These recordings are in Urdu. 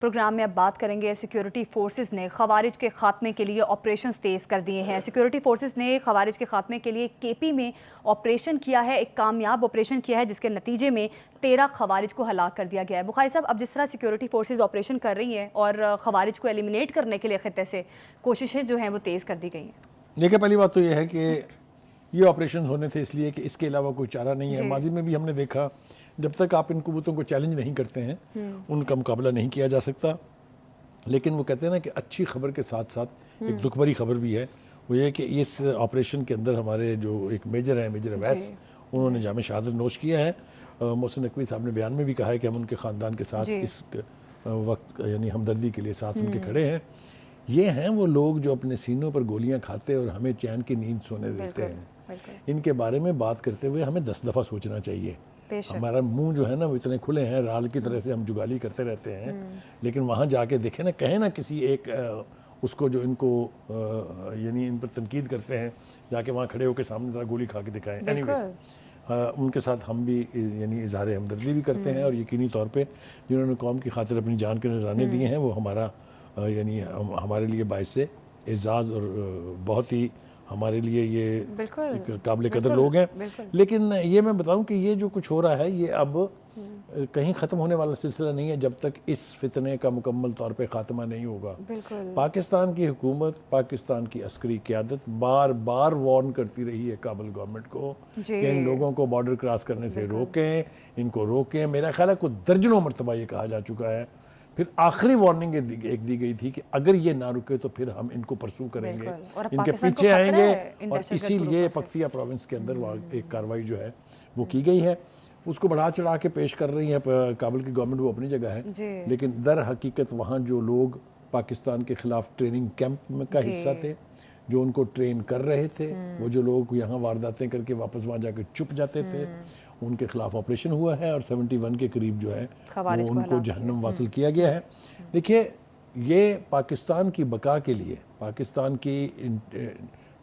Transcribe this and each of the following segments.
پروگرام میں اب بات کریں گے سیکیورٹی فورسز نے خوارج کے خاتمے کے لیے آپریشنز تیز کر دیے ہیں۔ سیکیورٹی فورسز نے خوارج کے خاتمے کے لیے کے پی میں آپریشن کیا ہے، ایک کامیاب آپریشن کیا ہے جس کے نتیجے میں 13 خوارج کو ہلاک کر دیا گیا ہے۔ بخاری صاحب، اب جس طرح سیکیورٹی فورسز آپریشن کر رہی ہیں اور خوارج کو ایلیمینیٹ کرنے کے لیے خطے سے کوششیں جو ہیں وہ تیز کر دی گئی ہیں۔ دیکھیں، پہلی بات تو یہ ہے کہ یہ آپریشن ہونے تھے اس لیے کہ اس کے علاوہ کوئی چارہ نہیں ہے۔ ماضی میں بھی ہم نے دیکھا، جب تک آپ ان قوتوں کو چیلنج نہیں کرتے ہیں ان کا مقابلہ نہیں کیا جا سکتا۔ لیکن وہ کہتے ہیں نا کہ اچھی خبر کے ساتھ ساتھ ایک دکھ بھری خبر بھی ہے، وہ یہ کہ اس آپریشن کے اندر ہمارے جو ایک میجر ہیں، میجر اویس، انہوں نے جامِ شہادت نوش کیا ہے۔ محسن نقوی صاحب نے بیان میں بھی کہا ہے کہ ہم ان کے خاندان کے ساتھ اس وقت یعنی ہمدردی کے لیے ساتھ ان کے کھڑے ہیں۔ یہ ہیں وہ لوگ جو اپنے سینوں پر گولیاں کھاتے اور ہمیں چین کی نیند سونے دیتے ہیں۔ ان کے بارے میں بات کرتے ہوئے ہمیں 10 دفعہ سوچنا چاہیے۔ ہمارا منہ جو ہے نا وہ اتنے کھلے ہیں، رال کی طرح سے ہم جگالی کرتے رہتے ہیں، لیکن وہاں جا کے دیکھیں نا، کہیں نا کسی ایک اس کو جو ان کو یعنی ان پر تنقید کرتے ہیں، جا کے وہاں کھڑے ہو کے سامنے ذرا گولی کھا کے دکھائیں۔ ان کے ساتھ ہم بھی یعنی اظہار ہمدردی بھی کرتے ہیں، اور یقینی طور پہ جنہوں نے قوم کی خاطر اپنی جان کے نذرانے دیے ہیں وہ ہمارا یعنی ہمارے لیے باعث اعزاز اور بہت ہی ہمارے لیے یہ قابل قدر لوگ ہیں۔ لیکن یہ میں بتاؤں کہ یہ جو کچھ ہو رہا ہے یہ اب کہیں ختم ہونے والا سلسلہ نہیں ہے جب تک اس فتنے کا مکمل طور پہ خاتمہ نہیں ہوگا۔ پاکستان کی حکومت، پاکستان کی عسکری قیادت بار بار وارن کرتی رہی ہے کابل گورنمنٹ کو کہ ان لوگوں کو بارڈر کراس کرنے سے روکیں، ان کو روکیں۔ میرا خیال ہے کوئی درجنوں مرتبہ یہ کہا جا چکا ہے۔ پھر آخری وارننگ ایک دی گئی تھی کہ اگر یہ نہ رکے تو پھر ہم ان کو پرسو کریں گے، ان کے پیچھے آئیں گے، اور اسی لیے پکتیا پروونس کے اندر ایک کارروائی جو ہے وہ کی گئی ہے۔ اس کو بڑھا چڑھا کے پیش کر رہی ہے کابل کی گورنمنٹ، وہ اپنی جگہ ہے، لیکن در حقیقت وہاں جو لوگ پاکستان کے خلاف ٹریننگ کیمپ کا حصہ تھے، جو ان کو ٹرین کر رہے تھے، وہ جو لوگ یہاں وارداتیں کر کے واپس وہاں جا کے چھپ جاتے تھے، ان کے خلاف آپریشن ہوا ہے اور 71 کے قریب جو ہے وہ ان کو جہنم واصل کیا گیا ہے۔ دیکھیے، یہ پاکستان کی بقا کے لیے، پاکستان کی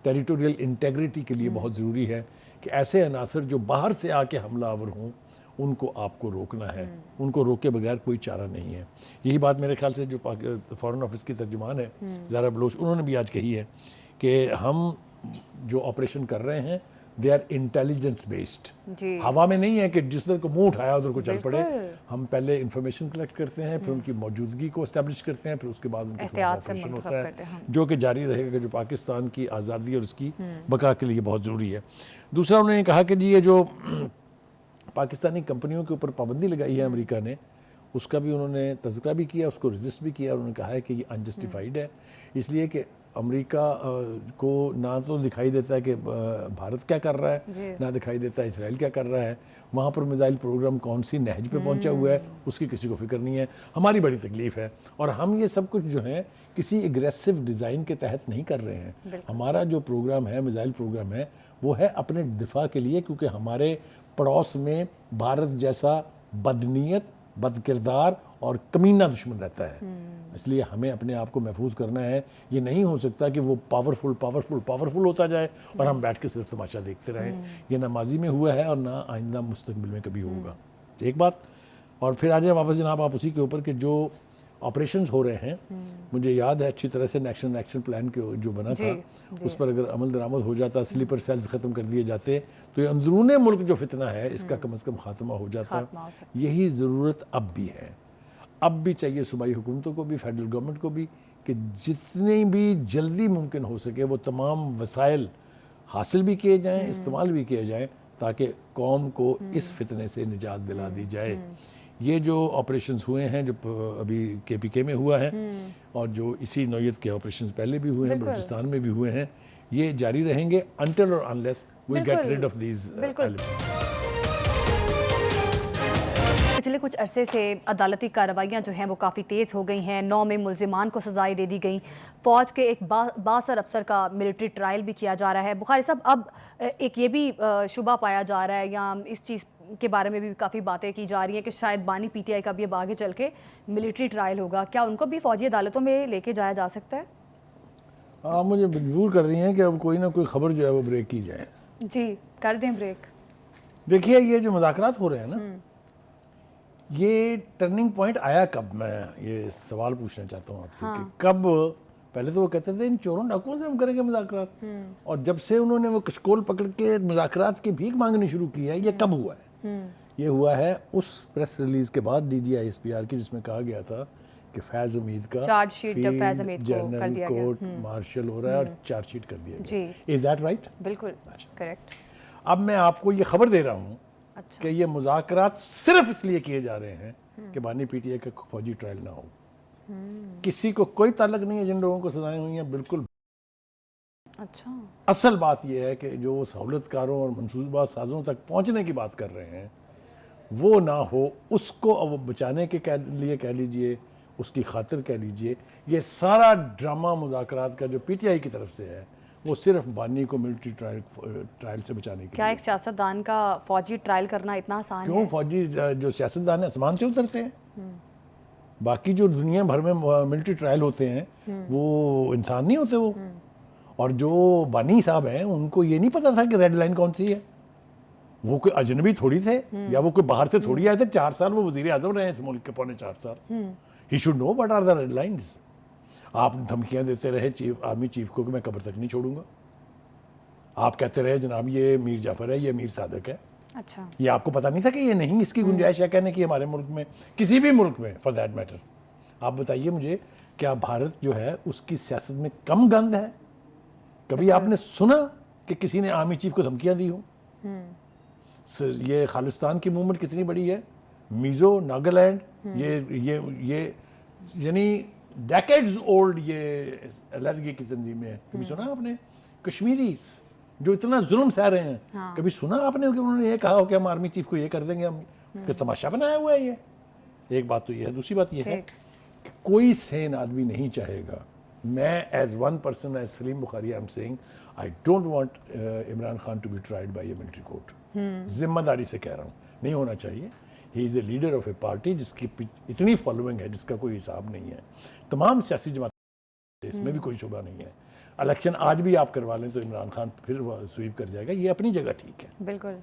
ٹیریٹوریل انٹیگریٹی کے لیے بہت ضروری ہے کہ ایسے عناصر جو باہر سے آ کے حملہ آور ہوں ان کو آپ کو روکنا ہے۔ ان کو روکے بغیر کوئی چارہ نہیں ہے۔ یہی بات میرے خیال سے جو فارن آفس کی ترجمان ہے زہرا بلوچ، انہوں نے بھی آج کہی ہے کہ ہم جو آپریشن کر رہے ہیں دے آر انٹیلیجنس بیسڈ۔ ہوا میں نہیں ہے کہ جس طرح کو منہ اٹھایا ادھر کو چل پڑے۔ ہم پہلے انفارمیشن کلیکٹ کرتے ہیں، پھر ان کی موجودگی کو اسٹیبلش کرتے ہیں، پھر اس کے بعد ان کے خلاف آپریشن ہوتا ہے، جو کہ جاری رہے گا، جو پاکستان کی آزادی اور اس کی بقا کے لیے بہت ضروری ہے۔ دوسرا انہوں نے کہا کہ جی یہ جو پاکستانی کمپنیوں کے اوپر پابندی لگائی ہے امریکہ نے، اس کا بھی انہوں نے تذکرہ بھی کیا، اس کو ریزسٹ بھی کیا، اور انہوں نے کہا ہے کہ یہ انجسٹیفائڈ ہے، اس لیے کہ امریکہ کو نہ تو دکھائی دیتا ہے کہ بھارت کیا کر رہا ہے، نہ دکھائی دیتا ہے اسرائیل کیا کر رہا ہے، وہاں پر میزائل پروگرام کون سی نہج پہ پہنچا ہوا ہے اس کی کسی کو فکر نہیں ہے۔ ہماری بڑی تکلیف ہے، اور ہم یہ سب کچھ جو ہے کسی اگریسو ڈیزائن کے تحت نہیں کر رہے ہیں۔ ہمارا جو پروگرام ہے، میزائل پروگرام ہے، وہ ہے اپنے دفاع کے لیے، کیونکہ ہمارے پڑوس میں بھارت جیسا بدنیت، بد کردار اور کمینہ دشمن رہتا ہے، اس لیے ہمیں اپنے آپ کو محفوظ کرنا ہے۔ یہ نہیں ہو سکتا کہ وہ پاورفل ہوتا جائے اور ہم بیٹھ کے صرف تماشا دیکھتے رہیں۔ یہ نہ ماضی میں ہوا ہے اور نہ آئندہ مستقبل میں کبھی ہوگا۔ ایک بات، اور پھر آ جائیں واپس جناب آپ اسی کے اوپر کہ جو آپریشنز ہو رہے ہیں، مجھے یاد ہے اچھی طرح سے ایکشن پلان کے جو بنا تھا اس پر اگر عمل درآمد ہو جاتا، سلیپر سیلز ختم کر دیے جاتے، تو یہ اندرون ملک جو فتنہ ہے اس کا کم از کم خاتمہ ہو جاتا۔ یہی ضرورت اب بھی ہے، اب بھی چاہیے صوبائی حکومتوں کو بھی، فیڈرل گورنمنٹ کو بھی، کہ جتنی بھی جلدی ممکن ہو سکے وہ تمام وسائل حاصل بھی کیے جائیں، استعمال بھی کیے جائیں، تاکہ قوم کو اس فتنے سے نجات دلا دی جائے۔ یہ جو آپریشنز ہوئے ہیں، جو ابھی KPK میں ہوا ہے، اور جو اسی نوعیت کے آپریشنز پہلے بھی ہوئے ہیں، بلوچستان میں بھی ہوئے ہیں، یہ جاری رہیں گے until or unless we get rid of these elements۔ پچھلے کچھ عرصے سے عدالتی کارروائیاں جو ہیں وہ کافی تیز ہو گئی ہیں، 9 میں ملزمان کو سزائیں دے دی گئیں، فوج کے ایک بااثر افسر کا ملٹری ٹرائل بھی کیا جا رہا ہے۔ بخاری صاحب، اب ایک یہ بھی شبہ پایا جا رہا ہے، یا اس چیز کے بارے میں بھی کافی باتیں کی جا رہی ہیں کہ شاید بانی PTI کا بھی اب آگے چل کے ملٹری ٹرائل ہوگا، کیا ان کو بھی فوجی عدالتوں میں لے کے جایا جا سکتا ہے؟ آپ مجھے مجبور کر رہی ہیں کہ اب کوئی نہ کوئی خبر جو ہے وہ بریک کی جائے۔ جی کر دیں بریک۔ دیکھیے، یہ جو مذاکرات ہو رہے ہیں نا، یہ ٹرننگ پوائنٹ آیا کب؟ میں یہ سوال پوچھنا چاہتا ہوں آپ سے کہ کب؟ پہلے تو وہ کہتے تھے ان چوروں ڈاکوؤں سے ہم کریں گے مذاکرات، اور جب سے انہوں نے وہ کشکول پکڑ کے مذاکرات کی بھیک مانگنی شروع کی ہے، یہ کب ہوا ہے؟ یہ ہوا ہے اس پریس ریلیز کے بعد D G I S P R کی، جس میں کہا گیا تھا کہ فیض امید کا چارج شیٹ جب فیض امید کو کر جنرل دیا گیا، کورٹ مارشل ہو رہا ہے اور چارج شیٹ کر دیا گیا. جی از دیٹ رائٹ؟ بالکل کریکٹ. اب میں آپ کو یہ خبر دے رہا ہوں اچھا کہ یہ مذاکرات صرف اس لیے کیے جا رہے ہیں کہ بانی پی ٹی آئی کا فوجی ٹرائل نہ ہو. کسی کو کوئی تعلق نہیں ہے جن لوگوں کو سزائیں ہوئی ہیں، بالکل. اچھا اصل بات یہ ہے کہ جو سہولت کاروں اور منصوبہ سازوں تک پہنچنے کی بات کر رہے ہیں وہ نہ ہو. اس کو اب بچانے کے لیے کہہ لیجئے، اس کی خاطر کہہ لیجئے، یہ سارا ڈرامہ مذاکرات کا جو پی ٹی آئی کی طرف سے ہے وہ صرف بانی کو ملٹری ٹرائل سے بچانے کے کیا لیے. ایک سیاستدان کا فوجی ٹرائل کرنا اتنا آسان کیوں؟ ہے؟ فوجی جو سیاستدان ہیں آسمان سے اترتے ہیں. باقی جو دنیا بھر میں ملٹری ٹرائل ہوتے ہیں وہ انسان نہیں ہوتے وہ. اور جو بانی صاحب ہیں ان کو یہ نہیں پتا تھا کہ ریڈ لائن کون سی ہے. وہ کوئی اجنبی تھوڑی تھے یا وہ کوئی باہر سے تھوڑی آئے تھے. 4 سال وہ وزیر اعظم رہے ہیں اس ملک کے، پونے 4 سال. He should know what are the red lines. آپ دھمکیاں دیتے رہے آرمی چیف کو کہ میں قبر تک نہیں چھوڑوں گا. آپ کہتے رہے جناب یہ میر جعفر ہے، یہ میر صادق ہے. اچھا یہ آپ کو پتا نہیں تھا کہ یہ نہیں اس کی گنجائش ہے کہنے کی ہمارے ملک میں، کسی بھی ملک میں فار دیٹ میٹر. آپ بتائیے مجھے، کیا بھارت جو ہے اس کی سیاست میں کم گند ہے؟ کبھی آپ نے سنا کہ کسی نے آرمی چیف کو دھمکیاں دی ہوں؟ یہ خالستان کی موومنٹ کتنی بڑی ہے. میزو، ناگالینڈ، یہ یعنی ڈیکیڈز اولڈ یہ علیحدگی کی تنظیمیں ہیں. کبھی سنا آپ نے کشمیریز جو اتنا ظلم سہ رہے ہیں، کبھی سنا آپ نے کہ انہوں نے یہ کہا ہو کہ ہم آرمی چیف کو یہ کر دیں گے؟ ہم کہ تماشا بنایا ہوا ہے یہ. ایک بات تو یہ ہے. دوسری بات یہ ہے کہ کوئی سین آدمی نہیں چاہے گا. میں as one person, as Saleem Bukhari, I am saying I don't want Imran Khan to be tried by a military court. ذمہ داری سے کہہ رہا ہوں، نہیں ہونا چاہیے. He is a leader of a party جس کی اتنی فالوئنگ ہے جس کا کوئی حساب نہیں ہے. تمام سیاسی جماعتیں، اس میں بھی کوئی شبہ نہیں ہے. الیکشن آج بھی آپ کروا لیں تو عمران خان پھر سویپ کر جائے گا. یہ اپنی جگہ ٹھیک ہے. بالکل.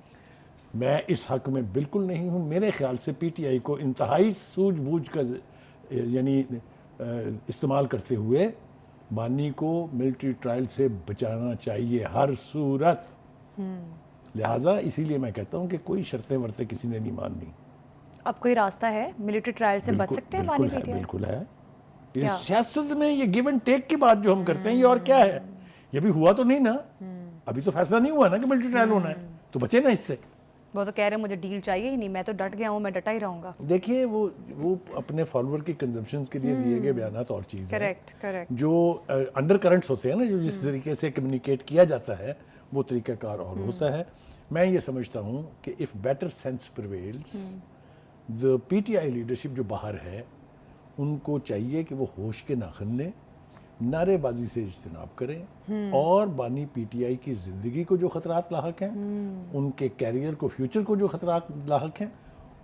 میں اس حق میں بالکل نہیں ہوں. میرے خیال سے پی ٹی آئی کو انتہائی سوجھ بوجھ کا یعنی استعمال کرتے ہوئے بانی کو ملٹری ٹرائل سے بچانا چاہیے ہر صورت. لہٰذا اسی لیے میں کہتا ہوں کہ کوئی شرطیں ورتیں کسی نے نہیں ماننی. اب کوئی راستہ ہے ملٹری ٹرائل سے بچ سکتے ہیں بانی پی ٹی آئی؟ بالکل ہے. یہ سیاست میں یہ گیو اینڈ ٹیک کی بات جو ہم کرتے ہیں یہ اور کیا ہے؟ یہ بھی ہوا تو نہیں نا. ابھی تو فیصلہ نہیں ہوا نا کہ ملٹری ٹرائل ہونا ہے، تو بچے نا اس سے. وہ تو کہہ رہے ہیں مجھے ڈیل چاہیے ہی نہیں، میں تو ڈٹ گیا ہوں، میں ڈٹا ہی رہوں گا. دیکھیے وہ اپنے فالوور کی کنزمپشنز کے لیے دیے گئے بیانات اور چیز ہیں. کریکٹ. جو انڈر کرنٹس ہوتے ہیں نا، جو جس طریقے سے کمیونیکیٹ کیا جاتا ہے وہ طریقہ کار اور ہوتا ہے. میں یہ سمجھتا ہوں کہ if better sense prevails, the P T I leadership جو باہر ہے ان کو چاہیے کہ وہ ہوش کے ناخن لیں، نعرے بازی سے اجتناب کریں، اور بانی پی ٹی آئی کی زندگی کو جو خطرات لاحق ہیں، ان کے کیریئر کو، فیوچر کو جو خطرات لاحق ہیں،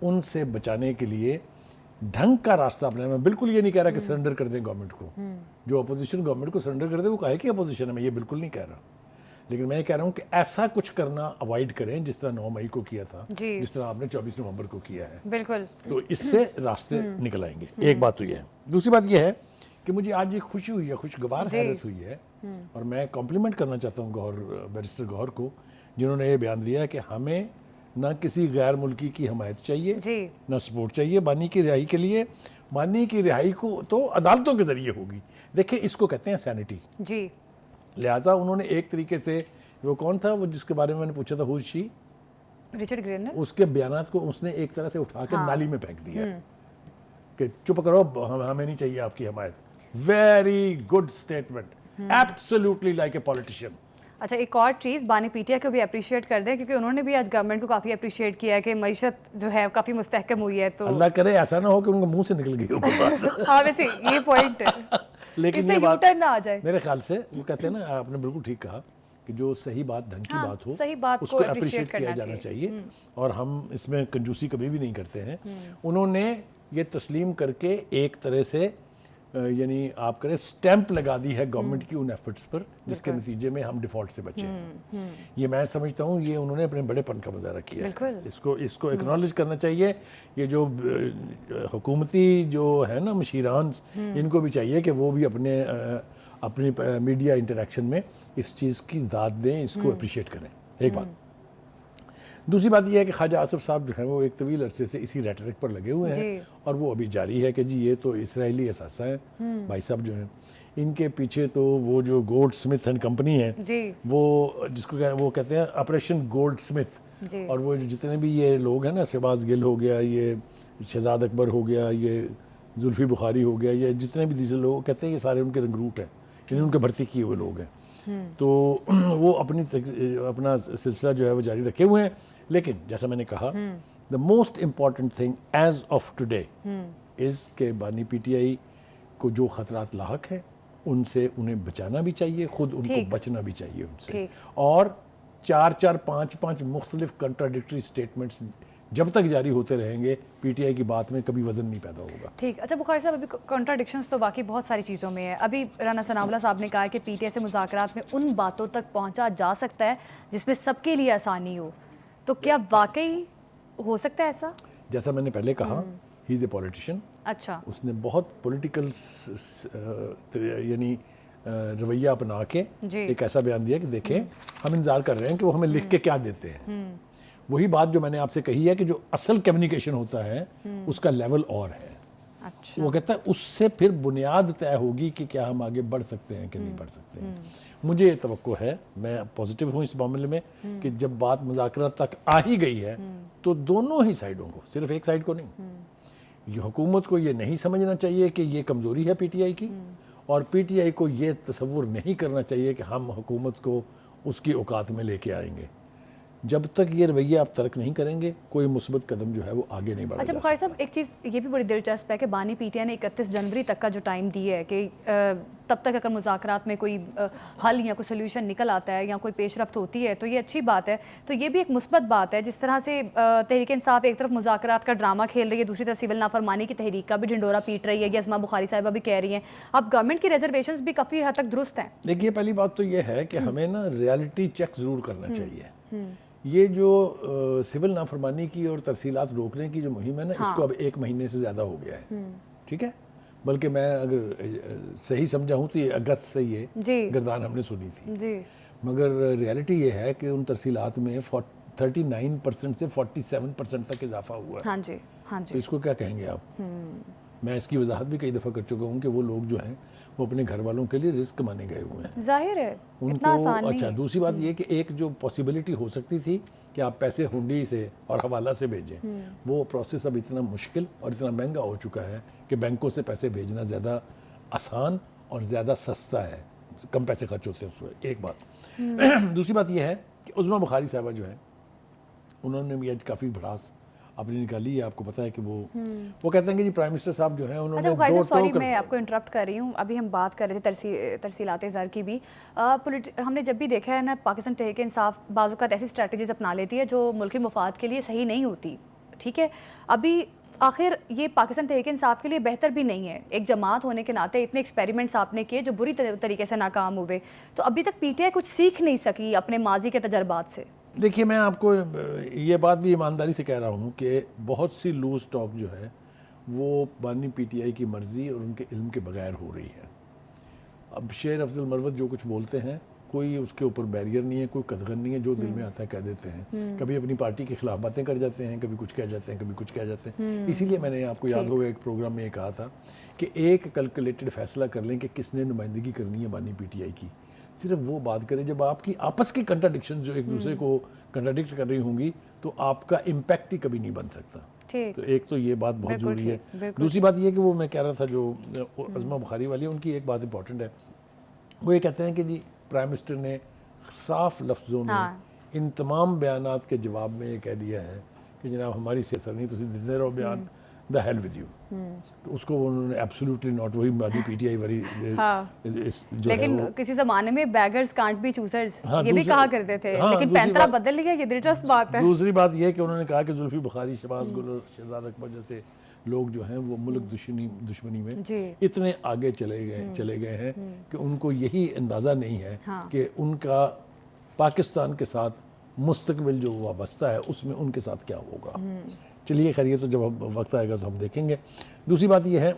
ان سے بچانے کے لیے ڈھنگ کا راستہ اپنا. میں بالکل یہ نہیں کہہ رہا کہ سرنڈر کر دیں گورنمنٹ کو. جو اپوزیشن گورنمنٹ کو سرنڈر کر دے وہ کہے کہ اپوزیشن ہے، میں یہ بالکل نہیں کہہ رہا. لیکن میں یہ کہہ رہا ہوں کہ ایسا کچھ کرنا اوائڈ کریں جس طرح 9 مئی کو کیا تھا، جس طرح آپ نے 24 نومبر کو کیا ہے. بالکل. تو اس سے راستے نکل آئیں گے. ایک بات تو یہ ہے. دوسری بات یہ ہے کہ مجھے آج ایک خوشی ہوئی ہے، خوشگوار حیرت ہوئی ہے، اور میں کمپلیمنٹ کرنا چاہتا ہوں بیرسٹر گوہر کو، جنہوں نے یہ بیان دیا کہ ہمیں نہ کسی غیر ملکی کی حمایت چاہیے، نہ سپورٹ چاہیے بانی کی رہائی کے لیے. بانی کی رہائی کو تو عدالتوں کے ذریعے ہوگی. دیکھیں اس کو کہتے ہیں سینٹی. جی. لہٰذا انہوں نے ایک طریقے سے، وہ کون تھا وہ جس کے بارے میں میں نے پوچھا تھا، ہوز شی، رچرڈ گرینر، اس کے بیانات کو اس نے ایک طرح سے اٹھا کے نالی میں پھینک دیا کہ چپ کرو، ہمیں نہیں چاہیے آپ کی حمایت. Very good statement, absolutely like a politician. اچھا ایک اور چیز، بانی پی ٹی آئی کو بھی اپریشیٹ کر دیں کیونکہ انہوں نے بھی آج گورنمنٹ کو کافی اپریشیٹ کیا ہے کہ معیشت جو ہے کافی مستحکم ہوئی ہے. تو اللہ کرے ایسا نہ ہو کہ ان کے منہ سے نکل گئی ہو بات. ہاں ویسے یہ پوائنٹ ہے، لیکن یہ بات نہ آ جائے. میرے خیال سے وہ کہتے ہیں نا، آپ نے بالکل ٹھیک کہا کہ جو صحیح بات، ڈھنگ کی بات ہو، صحیح بات اس کو اپریشیٹ کیا جانا چاہیے. اور ہم اس میں کنجوسی کبھی بھی نہیں کرتے ہیں. انہوں نے یہ تسلیم کر کے ایک طرح سے یعنی آپ کریں سٹیمپ لگا دی ہے گورنمنٹ کی ان ایفرٹس پر جس کے نتیجے میں ہم ڈیفالٹ سے بچے ہیں. یہ میں سمجھتا ہوں یہ انہوں نے اپنے بڑے پن کا مظاہرہ کیا ہے. اس کو اکنالج کرنا چاہیے. یہ جو حکومتی جو ہے نا مشیران ان کو بھی چاہیے کہ وہ بھی اپنی میڈیا انٹریکشن میں اس چیز کی داد دیں, اس کو اپریشیٹ کریں. ایک بات. دوسری بات یہ ہے کہ خواجہ آصف صاحب جو ہیں وہ ایک طویل عرصے سے اسی ریٹرک پر لگے ہوئے ہیں اور وہ ابھی جاری ہے کہ جی یہ تو اسرائیلی اثاثہ ہیں. بھائی صاحب جو ہیں ان کے پیچھے تو وہ جو گولڈ سمتھ اینڈ کمپنی ہے وہ جس کو وہ کہتے ہیں آپریشن گولڈ سمتھ, اور وہ جتنے بھی یہ لوگ ہیں نا, شہباز گل ہو گیا, یہ شہزاد اکبر ہو گیا, یہ زلفی بخاری ہو گیا, یہ جتنے بھی دیگر لوگ کہتے ہیں یہ سارے ان کے رنگروٹ ہیں, یعنی ان کے بھرتی کیے ہوئے لوگ ہیں. تو وہ اپنا سلسلہ جو ہے وہ جاری رکھے ہوئے ہیں. لیکن جیسا میں نے کہا the most important thing as of today is کہ بانی پی ٹی آئی کو جو خطرات لاحق ہیں ان سے انہیں بچانا بھی چاہیے, خود ان کو بچنا بھی چاہیے ان سے. اور 4-5 مختلف کنٹراڈکٹری سٹیٹمنٹس جب تک جاری ہوتے رہیں گے پی ٹی آئی کی بات میں کبھی وزن نہیں پیدا ہوگا. ٹھیک. اچھا بخاری صاحب, ابھی کنٹراڈکشنز تو واقعی بہت ساری چیزوں میں ہے. ابھی رانا ثناء اللہ صاحب نے کہا کہ پی ٹی آئی سے مذاکرات میں ان باتوں تک پہنچا جا سکتا ہے جس میں سب کے لیے آسانی ہو, تو کیا واقعی ہو سکتا ہے ایسا؟ جیسا میں نے پہلے کہا, ہی از اے پولیٹیشین. اچھا. اس نے بہت پولیٹیکل یعنی رویہ اپنا کے ایک ایسا بیان دیا کہ دیکھیں ہم انتظار کر رہے ہیں کہ وہ ہمیں لکھ کے کیا دیتے ہیں. وہی بات جو میں نے آپ سے کہی ہے کہ جو اصل کمیونیکیشن ہوتا ہے اس کا لیول اور ہے. وہ کہتا ہے اس سے پھر بنیاد طے ہوگی کہ کیا ہم آگے بڑھ سکتے ہیں کہ نہیں بڑھ سکتے ہیں. مجھے یہ توقع ہے, میں پازیٹیو ہوں اس معاملے میں, کہ جب بات مذاکرات تک آ ہی گئی ہے تو دونوں ہی سائیڈوں کو, صرف ایک سائیڈ کو نہیں, یہ حکومت کو یہ نہیں سمجھنا چاہیے کہ یہ کمزوری ہے پی ٹی آئی کی, اور پی ٹی آئی کو یہ تصور نہیں کرنا چاہیے کہ ہم حکومت کو اس کی اوقات میں لے کے آئیں گے. جب تک یہ رویہ آپ ترک نہیں کریں گے کوئی مثبت قدم جو ہے وہ آگے نہیں بڑھا. اچھا بخاری صاحب, ایک چیز یہ بھی بڑی دلچسپ ہے کہ بانی پی ٹی آئی نے 31 جنوری تک کا جو ٹائم دیا ہے کہ تب تک اگر مذاکرات میں کوئی حل یا کوئی سولوشن نکل آتا ہے یا کوئی پیش رفت ہوتی ہے تو یہ اچھی بات ہے. تو یہ بھی ایک مثبت بات ہے. جس طرح سے تحریک انصاف ایک طرف مذاکرات کا ڈرامہ کھیل رہی ہے, دوسری طرف سول نافرمانی کی تحریک کا بھی ڈھنڈورا پیٹ رہی ہے, یہ اسما بخاری صاحبہ بھی کہہ رہی ہیں. اب گورنمنٹ کی ریزرویشنز بھی کافی حد تک درست ہیں. دیکھیے پہلی بات تو یہ ہے کہ ہمیں نا ریالٹی چیک ضرور کرنا چاہیے. یہ جو سول نافرمانی کی اور ترسیلات روکنے کی جو مہم ہے نا, اس کو اب 1 مہینے سے زیادہ ہو گیا ہے. ٹھیک ہے, بلکہ میں اگر صحیح سمجھا ہوں تو یہ اگست سے یہ گردان ہم نے سنی تھی. مگر ریالٹی یہ ہے کہ ان ترسیلات میں 39% سے 47% تک اضافہ ہوا ہے. ہاں جی. تو اس کو کیا کہیں گے آپ؟ میں اس کی وضاحت بھی کئی دفعہ کر چکا ہوں کہ وہ لوگ جو ہیں وہ اپنے گھر والوں کے لیے رزق مانے گئے ہوئے ہیں. ظاہر ہے ان کو. اچھا, دوسری بات یہ کہ ایک جو پاسبلٹی ہو سکتی تھی کہ آپ پیسے ہنڈی سے اور حوالہ سے بھیجیں, وہ پروسیس اب اتنا مشکل اور اتنا مہنگا ہو چکا ہے کہ بینکوں سے پیسے بھیجنا زیادہ آسان اور زیادہ سستا ہے, کم پیسے خرچ ہوتے ہیں اس میں. ایک بات. دوسری بات یہ ہے کہ اسما بخاری صاحبہ جو ہے انہوں نے بھی آج کافی بھڑاس اپنی نکالی ہے. آپ کو پتہ ہے کہ وہ کہتے ہیں کہ جی پرائم منسٹر صاحب جو ہیں انہوں نے سوری میں آپ کو انٹرپٹ کر رہی ہوں. ابھی ہم بات کر رہے تھے ترسیلات زر کی بھی. ہم نے جب بھی دیکھا ہے نا, پاکستان تحریک انصاف بعض اوقات ایسی اسٹریٹجیز اپنا لیتی ہے جو ملکی مفاد کے لیے صحیح نہیں ہوتی. ٹھیک ہے, ابھی آخر یہ پاکستان تحریک انصاف کے لیے بہتر بھی نہیں ہے. ایک جماعت ہونے کے ناطے اتنے ایکسپیریمنٹس آپ نے کیے جو بری طریقے سے ناکام ہوئے, تو ابھی تک پی ٹی آئی کچھ سیکھ نہیں سکی اپنے ماضی کے تجربات سے. دیکھیے میں آپ کو یہ بات بھی ایمانداری سے کہہ رہا ہوں کہ بہت سی لوز ٹاک جو ہے وہ بانی پی ٹی آئی کی مرضی اور ان کے علم کے بغیر ہو رہی ہے. اب شیر افضل مروت جو کچھ بولتے ہیں کوئی اس کے اوپر بیریئر نہیں ہے, کوئی قدغن نہیں ہے, جو دل میں آتا ہے کہہ دیتے ہیں. کبھی اپنی پارٹی کے خلاف باتیں کر جاتے ہیں, کبھی کچھ کہہ جاتے ہیں, کبھی کچھ کہہ جاتے ہیں. اسی لیے میں نے آپ کو یاد ہوگا ایک پروگرام میں یہ کہا تھا کہ ایک کیلکولیٹڈ فیصلہ کر لیں کہ کس نے نمائندگی کرنی ہے بانی پی ٹی آئی کی. صرف وہ بات کریں جب آپ کی آپس کی کنٹراڈکشن جو ایک دوسرے کو کنٹراڈکٹ کر رہی ہوں گی تو آپ کا امپیکٹ ہی کبھی نہیں بن سکتا. تو ایک تو یہ بات بہت ضروری ہے. دوسری بات یہ کہ وہ میں کہہ رہا تھا جو اسما بخاری والی, ان کی ایک بات امپورٹنٹ ہے. وہ یہ کہتے ہیں کہ جی پرائم منسٹر نے صاف لفظوں میں ان تمام بیانات کے جواب میں یہ کہہ دیا ہے کہ جناب ہماری سیاست نہیں, تسی دیتے رہو بیان, دا ہیل ود یو. تو اس کو انہوں نے ایبسولوٹلی ناٹ, وہی بانی پی ٹی آئی والی. لیکن کسی زمانے میں بیگرز کانٹ بی چوزرز یہ بھی کہا کرتے تھے, لیکن پینترا بدل لیا, یہ دلچسپ بات ہے. دوسری بات یہ کہ انہوں نے کہا کہ زلفی بخاری, شہباز گل اور شہزاد اکبر جیسے لوگ جو ہیں وہ ملک دشمنی میں جی اتنے آگے چلے گئے ہیں کہ ان کو یہی اندازہ نہیں ہے کہ ان کا پاکستان کے ساتھ مستقبل جو وابستہ ہے اس میں ان کے ساتھ کیا ہوگا. چلیے خیر یہ تو جب وقت آئے گا تو ہم دیکھیں گے. دوسری بات یہ ہے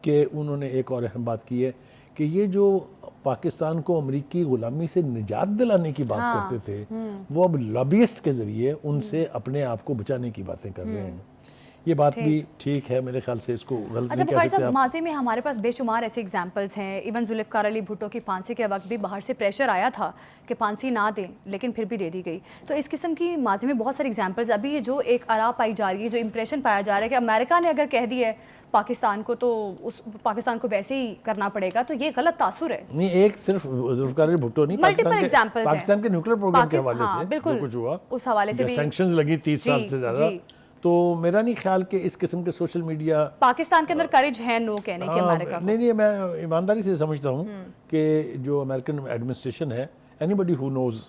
کہ انہوں نے ایک اور اہم بات کی ہے کہ یہ جو پاکستان کو امریکی غلامی سے نجات دلانے کی بات کرتے تھے وہ اب لابیسٹ کے ذریعے ان سے اپنے آپ کو بچانے کی باتیں کر رہے ہیں. یہ بات بھی ٹھیک ہے میرے خیال سے اس کو غلط اچھا نہیں کہہ بخاری سکتے صاحب، آپ. ماضی میں ہمارے پاس بے شمار ایسے ایگزامپلز ہیں. ایون ذوالفقار علی بھٹو کی پھانسی کے وقت بھی باہر سے پریشر آیا تھا کہ پھانسی نہ دیں لیکن پھر بھی دے دی گئی. تو اس قسم کی ماضی میں بہت ساری ایگزامپلز. ابھی جو ایک آرا پائی جا رہی ہے، جو امپریشن پایا جا رہا ہے کہ امریکہ نے اگر کہہ دی ہے پاکستان کو تو اس پاکستان کو ویسے ہی کرنا پڑے گا، تو یہ غلط تاثر ہے. نہیں، ایک صرف ذوالفقار علی بھٹو نہیں، پاکستان کے نیوکلیر پروگرام کے حوالے سے جو کچھ ہوا، اس حوالے سے بھی سینکشنز لگی 30 سال سے زیادہ. تو میرا نہیں خیال کہ اس قسم کے سوشل میڈیا پاکستان کے اندر کریج ہے نو کہنے کی امریکہ کو. نہیں، میں ایمانداری سے سمجھتا ہوں کہ جو امریکن ایڈمنسٹریشن ہے، اینی بڈی ہو نوز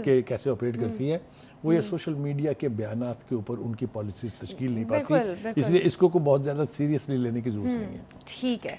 کہ کیسے آپریٹ کرتی ہے، وہ یہ سوشل میڈیا کے بیانات کے اوپر ان کی پالیسیز تشکیل نہیں پاتی. اس لیے اس کو بہت زیادہ سیریسلی لینے کی ضرورت نہیں ہے. ٹھیک ہے.